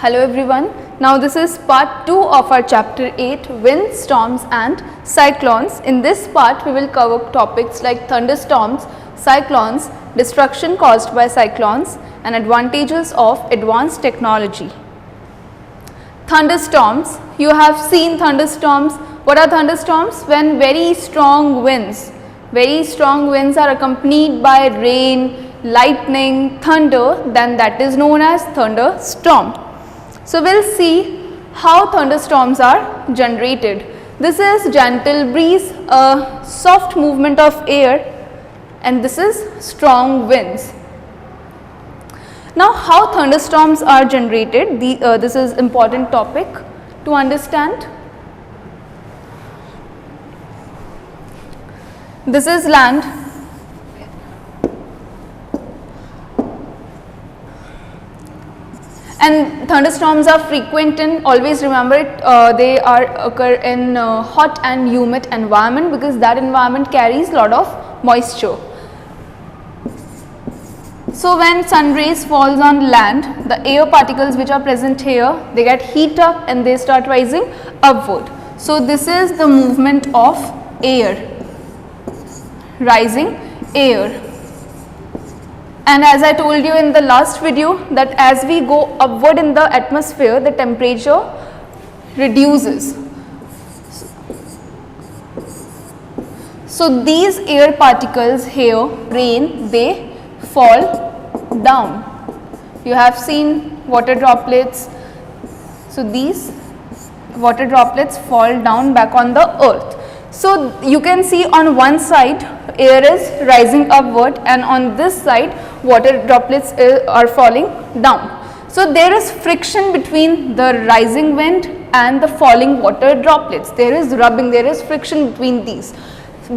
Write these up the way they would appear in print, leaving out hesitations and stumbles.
Hello everyone. Now this is part 2 of our chapter 8, winds, storms and cyclones. In this part we will cover topics like thunderstorms, cyclones, destruction caused by cyclones and advantages of advanced technology. Thunderstorms. You have seen thunderstorms. What are thunderstorms? When very strong winds are accompanied by rain, lightning, thunder, then that is known as thunderstorm. So we will see how thunderstorms are generated. This is gentle breeze, a soft movement of air, and this is strong winds. Now how thunderstorms are generated, this is important topic to understand. This is land. And thunderstorms are frequent in, always remember it, they occur in hot and humid environment because that environment carries lot of moisture. So when sun rays falls on land, the air particles which are present here, they get heat up and they start rising upward. So this is the movement of air, rising air. And as I told you in the last video that as we go upward in the atmosphere, the temperature reduces. So these air particles here, rain, they fall down. You have seen water droplets. So these water droplets fall down back on the earth. So you can see on one side air is rising upward and on this side water droplets are falling down. So there is friction between the rising wind and the falling water droplets. There is rubbing, there is friction between these.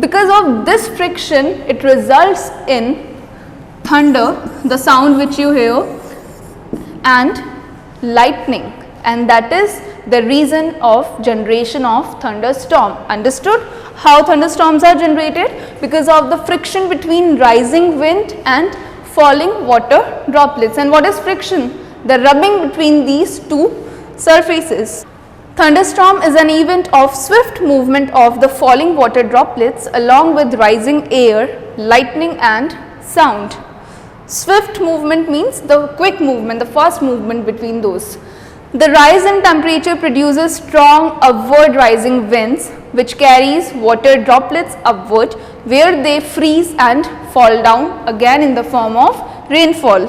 Because of this friction, it results in thunder, the sound which you hear, and lightning, and that is the reason of generation of thunderstorm. Understood how thunderstorms are generated? Because of the friction between rising wind and falling water droplets. And what is friction? The rubbing between these two surfaces. Thunderstorm is an event of swift movement of the falling water droplets along with rising air, lightning and sound. Swift movement means the quick movement, the fast movement between those. The rise in temperature produces strong upward rising winds which carries water droplets upward where they freeze and fall down again in the form of rainfall.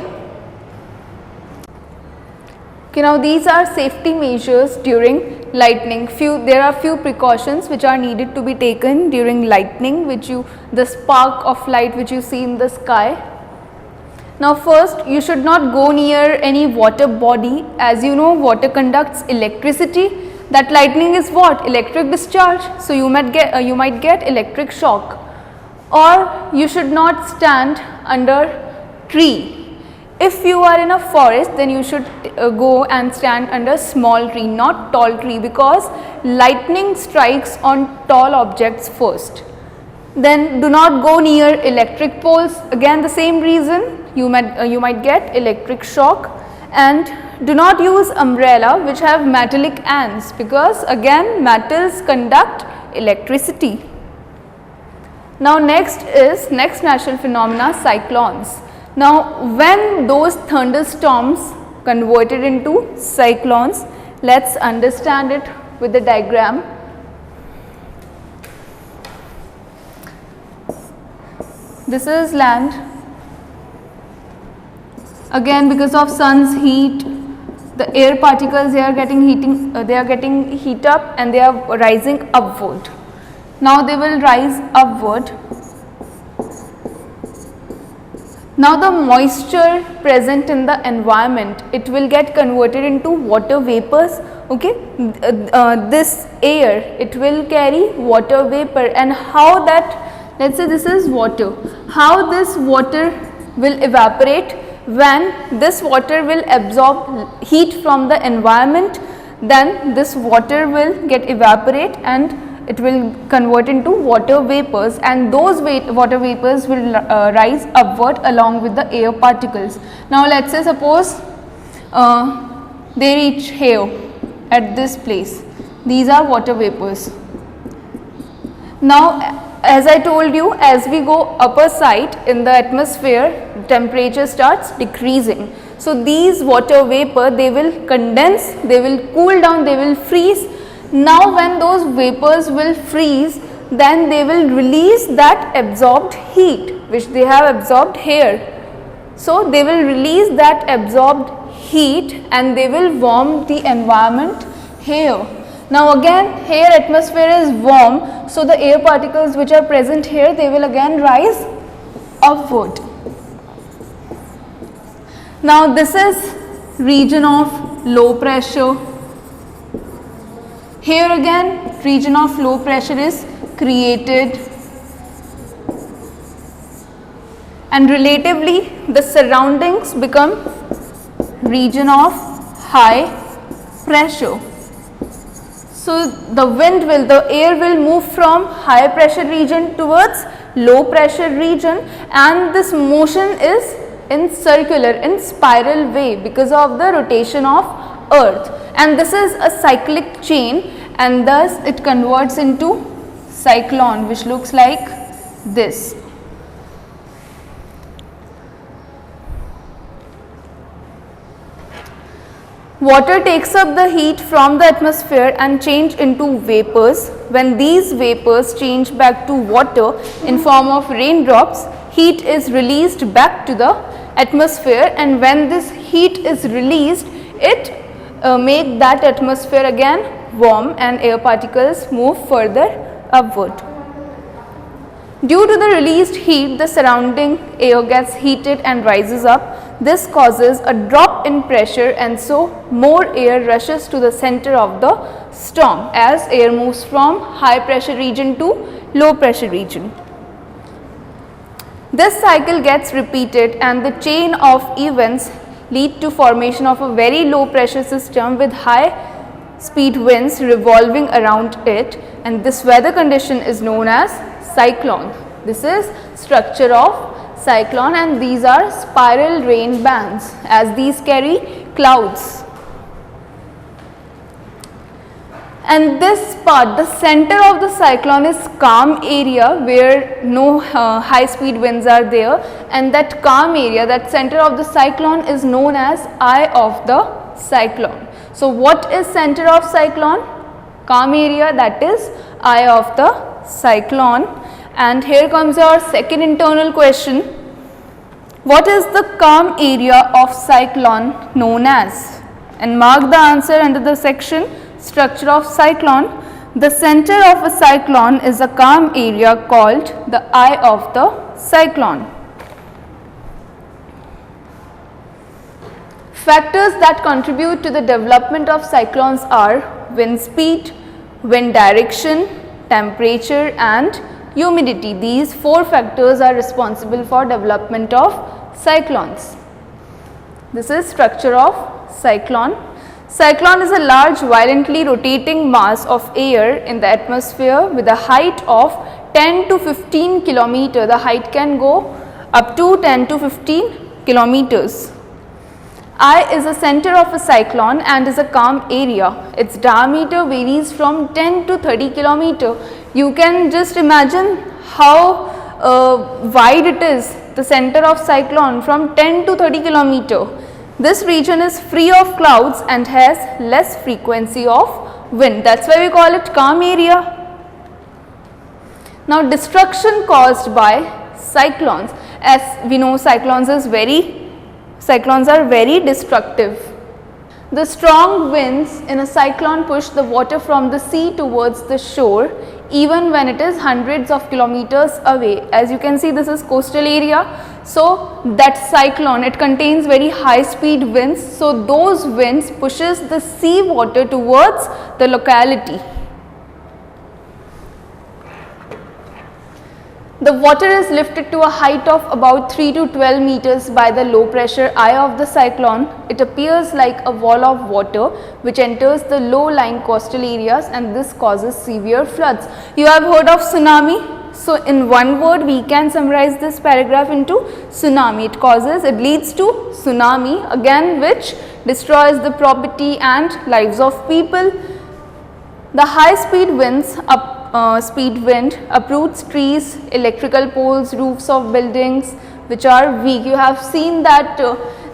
Okay, now these are safety measures during lightning. There are few precautions which are needed to be taken during lightning, the spark of light which you see in the sky. Now first, you should not go near any water body. As you know, water conducts electricity. That lightning is what? Electric discharge. So you might get electric shock. Or you should not stand under tree. If you are in a forest, then you should go and stand under small tree, not tall tree, because lightning strikes on tall objects first. Then do not go near electric poles. Again the same reason. You might get electric shock, and do not use umbrella which have metallic ends because again metals conduct electricity. Now next natural phenomena, cyclones. Now when those thunderstorms converted into cyclones, let's understand it with the diagram. This is land. Again, because of sun's heat, the air particles they are getting heat up and they are rising upward. Now they will rise upward. Now the moisture present in the environment, it will get converted into water vapors. Okay, this air, it will carry water vapor, and how that, let's say this is water, how this water will evaporate? When this water will absorb heat from the environment, then this water will get evaporate and it will convert into water vapors, and those water vapors will rise upward along with the air particles. Now let us say suppose they reach here at this place. These are water vapors. Now as I told you, as we go upper side in the atmosphere, temperature starts decreasing. So these water vapor, they will condense, they will cool down, they will freeze. Now when those vapors will freeze, then they will release that absorbed heat which they have absorbed here. So they will release that absorbed heat and they will warm the environment here. Now again here atmosphere is warm, so the air particles which are present here, they will again rise upward. Now this is region of low pressure. Here again region of low pressure is created, and relatively the surroundings become region of high pressure. So the air will move from high pressure region towards low pressure region, and this motion is in circular, in spiral way because of the rotation of earth, and this is a cyclic chain, and thus it converts into cyclone which looks like this. Water takes up the heat from the atmosphere and change into vapors. When these vapors change back to water in form of raindrops, heat is released back to the atmosphere, and when this heat is released, it make that atmosphere again warm and air particles move further upward. Due to the released heat, the surrounding air gets heated and rises up. This causes a drop in pressure, and so more air rushes to the center of the storm as air moves from high pressure region to low pressure region. This cycle gets repeated, and the chain of events lead to formation of a very low pressure system with high speed winds revolving around it, and this weather condition is known as cyclone. This is structure of cyclone, and these are spiral rain bands as these carry clouds. And this part, the center of the cyclone, is calm area where no high speed winds are there, and that calm area, that center of the cyclone, is known as eye of the cyclone. So what is center of cyclone? Calm area, that is eye of the cyclone. And here comes our second internal question. What is the calm area of cyclone known as? And mark the answer under the section structure of cyclone. The center of a cyclone is a calm area called the eye of the cyclone. Factors that contribute to the development of cyclones are wind speed, wind direction, temperature and humidity. These four factors are responsible for development of cyclones. This is structure of cyclone. Cyclone is a large violently rotating mass of air in the atmosphere with a height of 10 to 15 kilometer. The height can go up to 10 to 15 kilometers. Eye is the center of a cyclone and is a calm area. Its diameter varies from 10 to 30 kilometer. You can just imagine how wide it is, the center of cyclone, from 10 to 30 kilometer. This region is free of clouds and has less frequency of wind. That's why we call it calm area. Now destruction caused by cyclones. As we know, cyclones are very destructive. The strong winds in a cyclone push the water from the sea towards the shore even when it is hundreds of kilometers away. As you can see, this is coastal area. So that cyclone, it contains very high speed winds. So those winds pushes the sea water towards the locality. The water is lifted to a height of about 3 to 12 meters by the low pressure eye of the cyclone. It appears like a wall of water which enters the low lying coastal areas, and this causes severe floods. You have heard of tsunami? So in one word we can summarize this paragraph into tsunami. It leads to tsunami, again which destroys the property and lives of people. The high speed wind uproots trees, electrical poles, roofs of buildings which are weak. You have seen that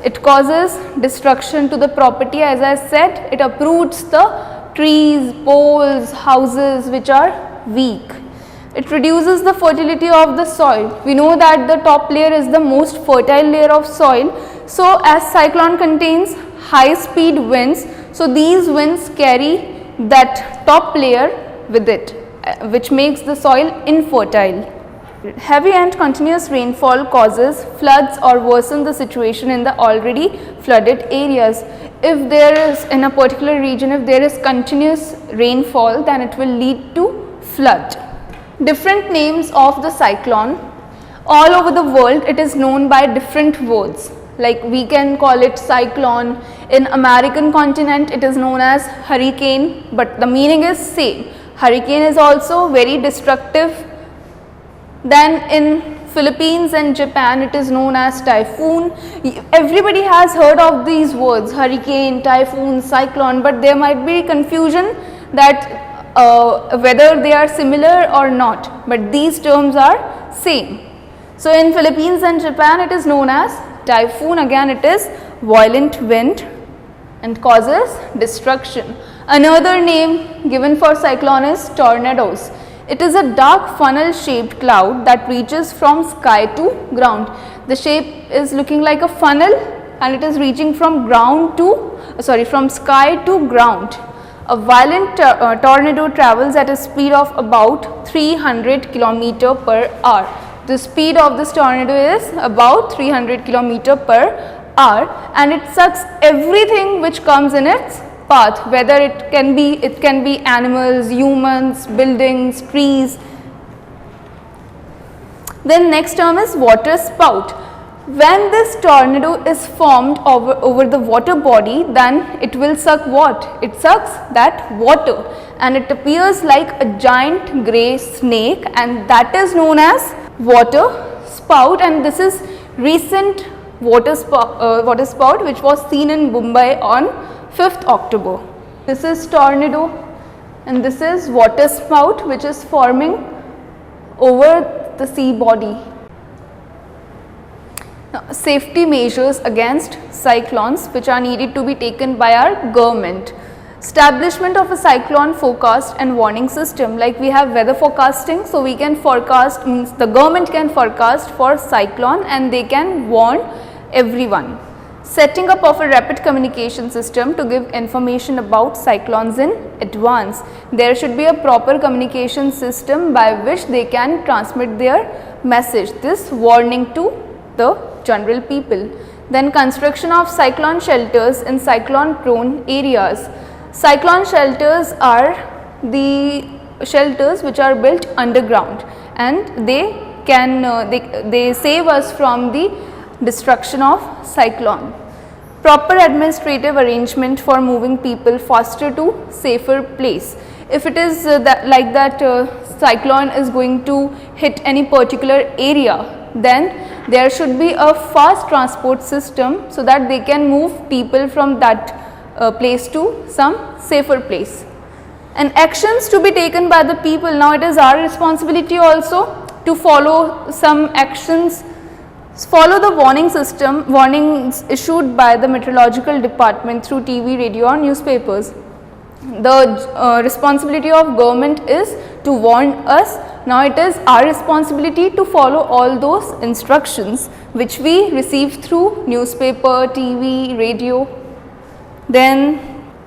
it causes destruction to the property. As I said, it uproots the trees, poles, houses which are weak. It reduces the fertility of the soil. We know that the top layer is the most fertile layer of soil. So, as cyclone contains high speed winds, so these winds carry that top layer with it, which makes the soil infertile. Heavy and continuous rainfall causes floods or worsen the situation in the already flooded areas. If there is, in a particular region, if there is continuous rainfall, then it will lead to flood. Different names of the cyclone. All over the world it is known by different words. Like we can call it cyclone. In American continent it is known as hurricane, but the meaning is same. Hurricane is also very destructive. Then in Philippines and Japan it is known as typhoon. Everybody has heard of these words, hurricane, typhoon, cyclone, but there might be confusion that whether they are similar or not, but these terms are same. So in Philippines and Japan it is known as typhoon. Again it is violent wind and causes destruction. Another name given for cyclone is tornadoes. It is a dark funnel shaped cloud that reaches from sky to ground. The shape is looking like a funnel and it is reaching from from sky to ground. A violent tornado travels at a speed of about 300 km per hour. The speed of this tornado is about 300 km per hour, and it sucks everything which comes in its path, whether it can be animals, humans, buildings, trees. Then next term is water spout. When this tornado is formed over the water body, then it will suck what? It sucks that water, and it appears like a giant grey snake, and that is known as water spout. And this is recent water spout which was seen in Mumbai on 5th October. This is tornado and this is water spout which is forming over the sea body. Now, safety measures against cyclones which are needed to be taken by our government. Establishment of a cyclone forecast and warning system. Like we have weather forecasting, so we can forecast, means the government can forecast for cyclone and they can warn everyone. Setting up of a rapid communication system to give information about cyclones in advance. There should be a proper communication system by which they can transmit their message, this warning to the general people. Then construction of cyclone shelters in cyclone prone areas. Cyclone shelters are the shelters which are built underground, and they can they save us from the destruction of cyclone. Proper administrative arrangement for moving people faster to safer place. If it is cyclone is going to hit any particular area, then there should be a fast transport system so that they can move people from that place to some safer place. And actions to be taken by the people. Now it is our responsibility also to follow some actions. Follow the warning system, warnings issued by the meteorological department through TV, radio or newspapers. The responsibility of government is to warn us. Now it is our responsibility to follow all those instructions which we receive through newspaper, TV, radio. Then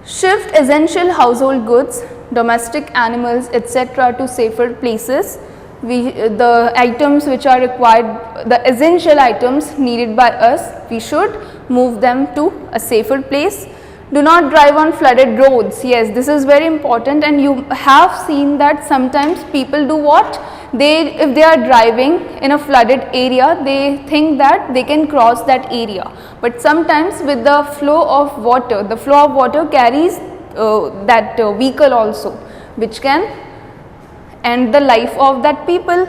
shift essential household goods, domestic animals, etc. to safer places. The items which are required, the essential items needed by us, we should move them to a safer place. Do not drive on flooded roads. Yes, this is very important, and you have seen that sometimes people do what? If they are driving in a flooded area, they think that they can cross that area. But sometimes with the flow of water, carries that vehicle also, which can end the life of that people.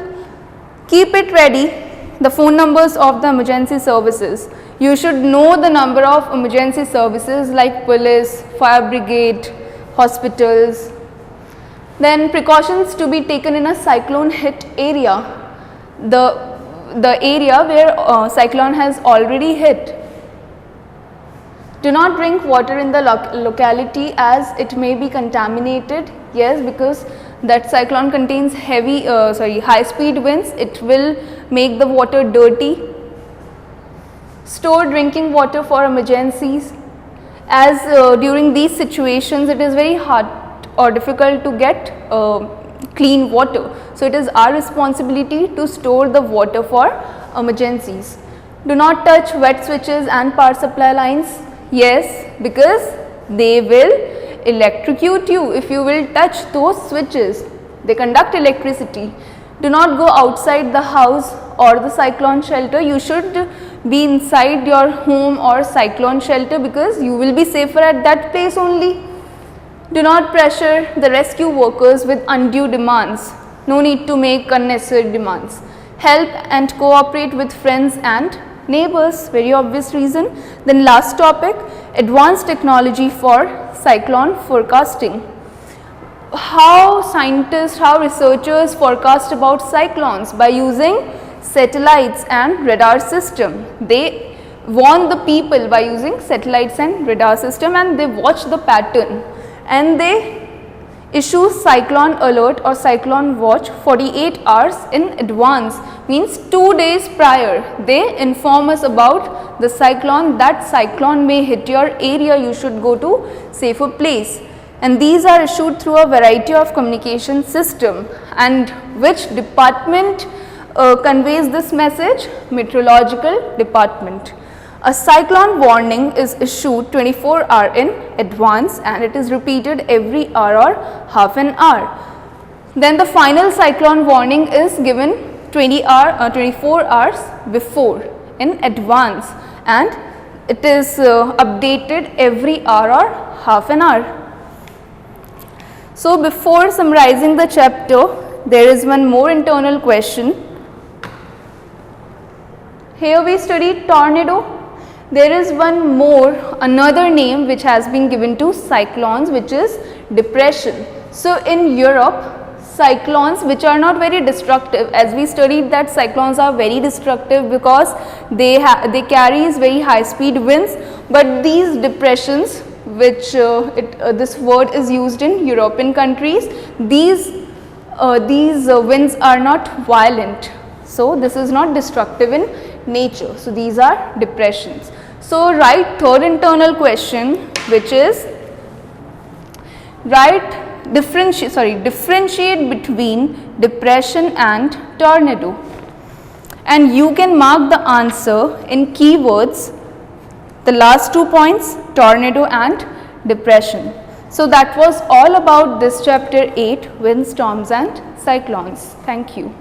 Keep it ready. The phone numbers of the emergency services. You should know the number of emergency services like police, fire brigade, hospitals. Then precautions to be taken in a cyclone hit area, the area where cyclone has already hit. Do not drink water in the locality as it may be contaminated. Yes, because that cyclone contains high speed winds, it will make the water dirty. Store drinking water for emergencies, as during these situations it is very hard or difficult to get clean water. So it is our responsibility to store the water for emergencies. Do not touch wet switches and power supply lines. Yes, because they will electrocute you if you will touch those switches. They conduct electricity. Do not go outside the house or the cyclone shelter. You should be inside your home or cyclone shelter because you will be safer at that place only. Do not pressure the rescue workers with undue demands. No need to make unnecessary demands. Help and cooperate with friends and neighbors, very obvious reason. Then last topic, advanced technology for cyclone forecasting. How scientists, how researchers forecast about cyclones? By using satellites and radar system. They warn the people by using satellites and radar system, and they watch the pattern, and they issue cyclone alert or cyclone watch 48 hours in advance, means 2 days prior. They inform us about the cyclone, that cyclone may hit your area, you should go to safer place. And these are issued through a variety of communication system. And which department conveys this message? Meteorological department. A cyclone warning is issued 24 hours in advance, and it is repeated every hour or half an hour. Then the final cyclone warning is given 24 hours before in advance, and it is updated every hour or half an hour. So before summarizing the chapter, there is one more internal question. Here we studied tornado. There is one more, another name which has been given to cyclones, which is depression. So in Europe, cyclones which are not very destructive, as we studied that cyclones are very destructive because they carries very high speed winds, but these depressions which this word is used in European countries, these winds are not violent. So this is not destructive in nature. So these are depressions. So write third internal question, which is differentiate between depression and tornado, and you can mark the answer in keywords, the last 2 points, tornado and depression. So that was all about this chapter 8, winds, storms and cyclones. Thank you.